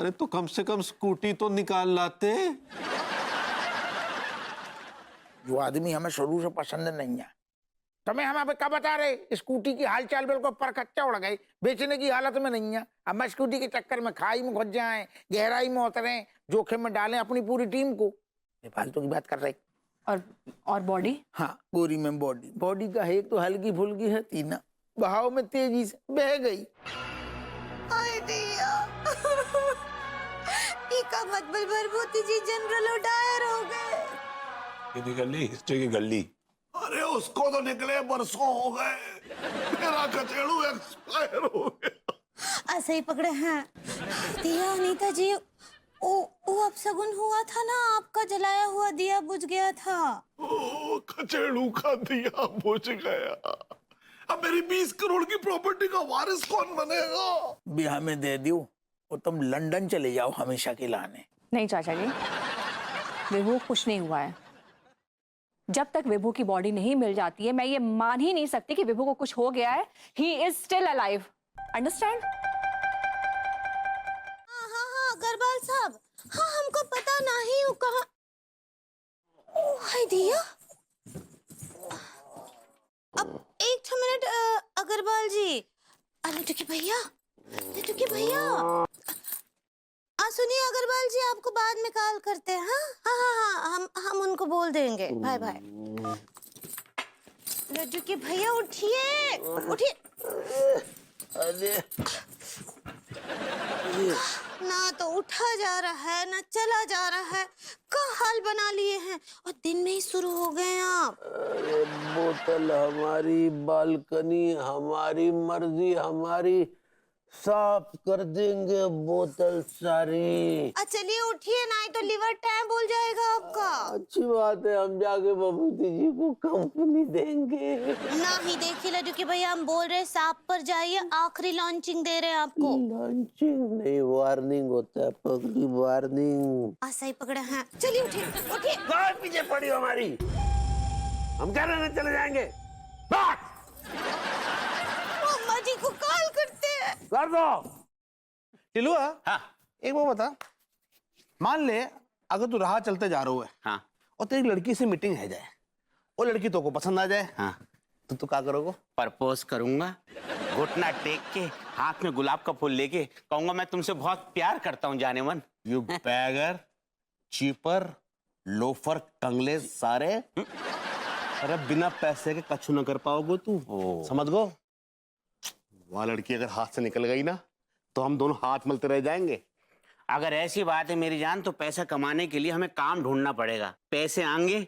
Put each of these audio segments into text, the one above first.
अरे तो कम से कम स्कूटी तो निकाल लाते। जो आदमी हमें शुरू से पसंद नहीं है, तुम्हें हम अभी कब बता रहे स्कूटी की हालचाल बिल्कुल पर कच्चा उड़ गई, बेचने की हालत में नहीं है। अब मैं स्कूटी के चक्कर में खाई में घुस जाए, गहराई में उतरे, जोखिम में डालें अपनी पूरी टीम को। ये फालतू की बात कर रही। और बॉडी? हाँ गोरी में बॉडी का है तो हल्की फुल्की है, तीना बहाव में तेजी से बह गई। मतबल भरभूति जी जनरल उडायर हो गए। कितनी गली? हिस्ट्री की गली। अरे उसको तो निकले बरसों हो गए, मेरा कचेड़ू एक्सपायर हो गया। ऐसे ही पकड़े हैं दिया अनीता जी। वो अपशगुन हुआ था ना, आपका जलाया हुआ दिया बुझ गया था। ओ, कचेड़ू का दिया बुझ गया। अब मेरी 20 करोड़ की प्रॉपर्टी का वारिस कौन बनेगा? ब्याह में दे दियो और तुम लंदन चले जाओ हमेशा के लाने। नहीं चाचा जी, विभू कुछ नहीं हुआ है। जब तक विभू की बॉडी नहीं मिल जाती है, मैं ये मान ही नहीं सकती कि विभू को कुछ हो गया है। He is still alive, understand? हाँ अग्रवाल साहब, हाँ हमको पता नहीं वो कहाँ। हाय दिया, अब एक मिनट अग्रवाल जी। अरे भैया सुनिए अग्रवाल जी, आपको बाद में कॉल करते हैं। हाँ हम उनको बोल देंगे। Bye bye. लड्डू के भैया उठिए। अरे ना तो उठा जा रहा है ना चला जा रहा है, का हाल बना लिए हैं, और दिन में ही शुरू हो गए आप। अरे बोतल हमारी, बालकनी हमारी, मर्जी हमारी, साफ कर देंगे बोतल सारी। चलिए उठिए, नहीं तो लिवर टैप बोल जाएगा आपका। अच्छी बात है, हम जाके बबूती जी को कंपनी देंगे। नहीं देखिए लड्डू के भैया, हम बोल रहे साफ पर जाइए, आखिरी लॉन्चिंग दे रहे हैं आपको। लॉन्चिंग नहीं, वार्निंग होता है, पगली वार्निंग। ऐसा ही पकड़े हैं। चलिए उठिए। बहुत पीछे पड़ी हो हमारी, हम क्या रहने चले जाएंगे। बात मम्मा जी को कॉल करते हैं। कर दो। टिलुआ, हाँ। एक बात बता, मान ले अगर तू राह चलते जा रहा है, हाँ, और तेरी लड़की से मीटिंग है जाए, वो लड़की तो को पसंद आ जाए, हाँ, तो क्या करोगे? प्रपोज करूंगा, घुटना टेक के, हाथ में गुलाब का फूल लेके कहूंगा मैं तुमसे बहुत प्यार करता हूँ जाने मन। You bagger, cheaper, loafer, Kangle सारे। अरे बिना पैसे के कछु न कर पाओगे तू, समझ गो। वह लड़की अगर हाथ से निकल गई ना, तो हम दोनों हाथ मलते रह जाएंगे। अगर ऐसी बात है मेरी जान, तो पैसा कमाने के लिए हमें काम ढूंढना पड़ेगा। पैसे आएंगे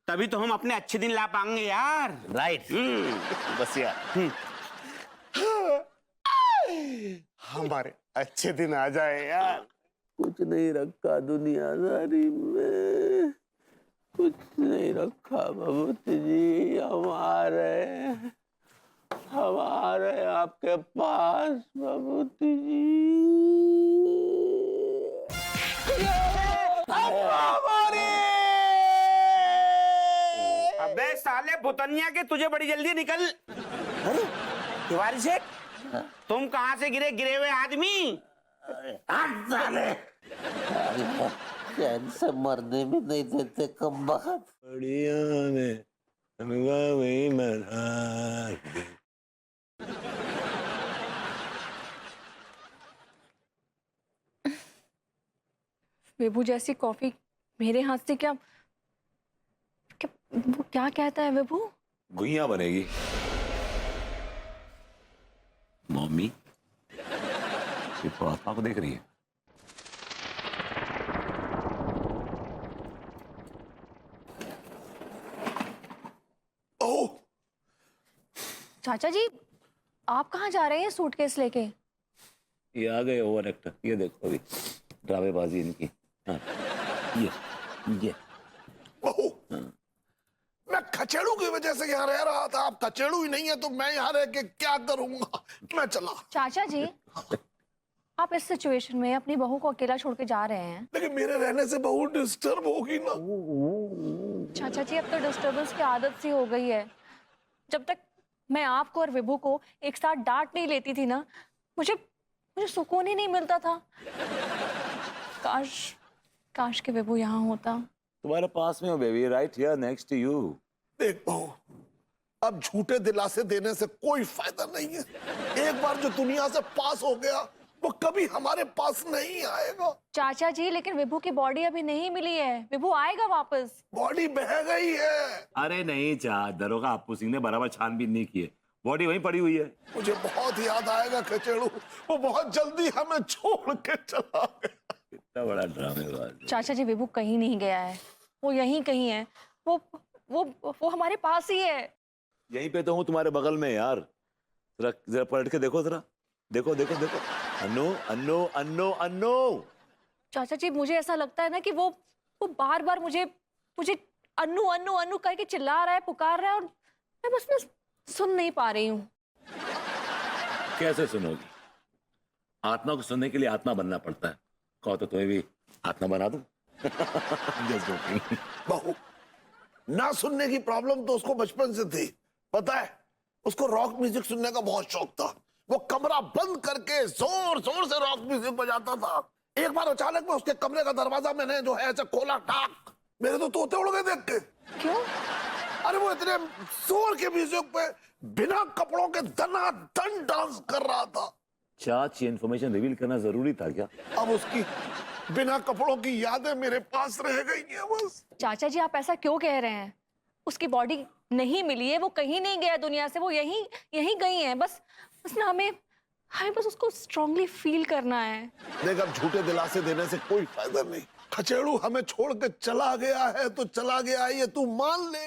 तभी तो हम अपने अच्छे दिन ला पाएंगे यार। राइट। बस यार हमारे अच्छे दिन आ जाए यार। कुछ नहीं रखा दुनियादारी में, कुछ नहीं रखा भगवती जी, हमारे आपके पास भगवती जी। अबे साले भुतनिया के, तुझे बड़ी जल्दी निकल। अरे तिवारी सेठ, तुम कहाँ से गिरे हुए आदमी? साले चैन से मरने भी नहीं देते कमबख्त। बढ़िया ने में मरा। विभू जैसी कॉफी मेरे हाथ से क्या वो क्या कहता है विभू? गुइया बनेगी। मम्मी, ये पापा को देख रही है। ओह, चाचा जी आप कहाँ जा रहे हैं सूटकेस लेके? ये आ गए ओवर एक्टर, ये देखो अभी ड्रामेबाजी इनकी। हाँ, ये मैं खचेड़ू की वजह से यहाँ रह रहा था, आप खचेड़ू ही नहीं है तो मैं यहाँ रह के क्या करूंगा। मैं चला। चाचा जी आप इस सिचुएशन में अपनी बहू को अकेला छोड़ के जा रहे हैं। लेकिन मेरे रहने से बहू डिस्टर्ब होगी ना। चाचा जी अब तो डिस्टर्बेंस की आदत सी हो गई है। जब तक मैं आपको और विभू को एक साथ डांट नहीं लेती थी ना, मुझे सुकून ही नहीं मिलता था। काश काश के विभू यहाँ होता। तुम्हारे पास में हो baby, right here next to you. देख बहू, अब झूठे दिलासे देने से कोई फायदा नहीं है। एक बार जो दुनिया से पास हो गया वो कभी हमारे पास नहीं आएगा। चाचा जी लेकिन विभू की बॉडी अभी नहीं मिली है, विभू आएगा वापस। बॉडी बह गई है। अरे नहीं चा, दरोगा अप्पू सिंह ने बराबर छानबीन नहीं की है, बॉडी वहीं पड़ी हुई है। मुझे बहुत याद आएगा खचेड़ू, वो बहुत जल्दी हमें छोड़ के चला गया। इतना बड़ा ड्रामेबाज। चाचा जी विभू कहीं नहीं गया है, वो यहीं कहीं है, वो हमारे पास ही है। यहीं पे तो हूँ तुम्हारे बगल में यार, जरा जरा पलट के देखो, जरा देखो देखो देखो। अन्नो अन्नो अन्नो अन्नो। चाचा जी मुझे ऐसा लगता है ना कि वो बार बार मुझे अन्नू अन्नू अन्नू करके चिल्ला रहा है, पुकार रहा है, और मैं बस ना सुन नहीं पा रही हूँ। कैसे सुनोगी? आत्मा को सुनने के लिए आत्मा बनना पड़ता है। कहो तो तुम्हें भी आत्मा बना दूं? Just joking। बहू, ना सुनने की प्रॉब्लम तो उसको बचपन से थी, पता है? उसको रॉक म्यूजिक सुनने का बहुत शौक था। वो कमरा बंद करके जोर जोर से रॉक म्यूजिक बजाता था। एक बार अचानक में उसके कमरे का दरवाजा मैंने जो है ऐसे खोला, टाक, मेरे तो तोते उड़ गए देख के। क्यों? अरे वो इतने जोर के म्यूजिक पे बिना कपड़ों के दनादन डांस कर रहा था। चाच, ये इन्फॉर्मेशन रिवील करना जरूरी था क्या? अब उसकी बिना कपड़ों की यादें मेरे पास रह गई हैं बस। चाचा जी आप ऐसा क्यों कह रहे हैं? उसकी बॉडी नहीं मिली है, वो कहीं नहीं गया दुनिया से, वो यहीं गई है। बस ना हमें बस उसको स्ट्रांगली फील करना है। देख, अब झूठे दिलासे देने से कोई फायदा नहीं। खचेड़ू हमें छोड़ के चला गया है तो चला गया है, ये तू मान ले।